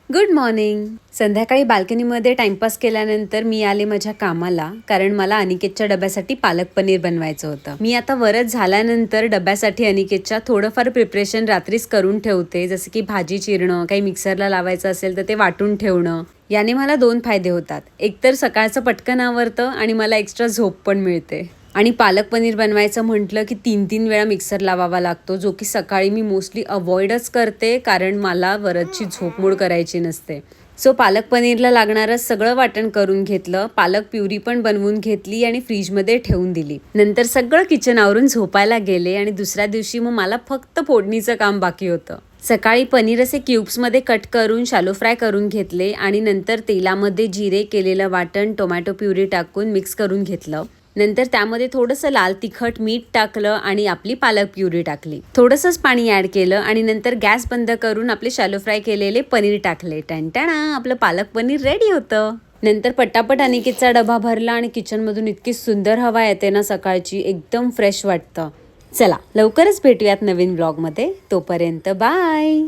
Good morning. संध्याकाळी बाल्कनीमध्ये timepass केल्यानंतर मी आले माझ्या कामाला, कारण मला अनिकेतच्या डब्यासाठी पालक पनीर बनवायचं होतं. मी आता वरच झाल्यानंतर डब्यासाठी अनिकेतच्या थोडंफार प्रिपरेशन रात्रीच करून ठेवते, जसं की भाजी चिरणं, काही मिक्सरला लावायचं असेल तर ते वाटून ठेवणं. याने मला 2 फायदे होतात. एक तर सकाळचं पटकन आवरतं आणि मला एक्स्ट्रा झोप पण मिळते. आणि पालक पनीर बनवायचं म्हटलं की 3-3 वेळा मिक्सर लावावा लागतो, जो की सकाळी मी मोस्टली अवॉइडच करते, कारण मला वरची झोपमोड करायची नसते. सो पालक पनीरला लागणारं सगळं वाटण करून घेतलं, पालक प्युरी पण बनवून घेतली आणि फ्रीजमध्ये ठेवून दिली. नंतर सगळं किचन आवरून झोपायला गेले आणि दुसऱ्या दिवशी मग मला फक्त फोडणीचं काम बाकी होतं. सकाळी पनीर असे क्यूब्समध्ये कट करून शॅलो फ्राय करून घेतले आणि नंतर तेलामध्ये जिरे, केलेलं वाटण, टोमॅटो प्युरी टाकून मिक्स करून घेतलं. नंतर त्यामध्ये थोडंसं लाल तिखट, मीठ टाकलं आणि आपली पालक प्युरी टाकली. थोडंसंच पाणी ॲड केलं आणि नंतर गॅस बंद करून आपले शॅलो फ्राय केलेले पनीर टाकले. टणटणा, आपलं पालक पनीर रेडी होतं. नंतर पटापट अनिकेतचा डबा भरला आणि किचनमधून इतकी सुंदर हवा येते ना सकाळची, एकदम फ्रेश वाटतं. चला लवकरच भेटूयात नवीन ब्लॉगमध्ये. तोपर्यंत बाय.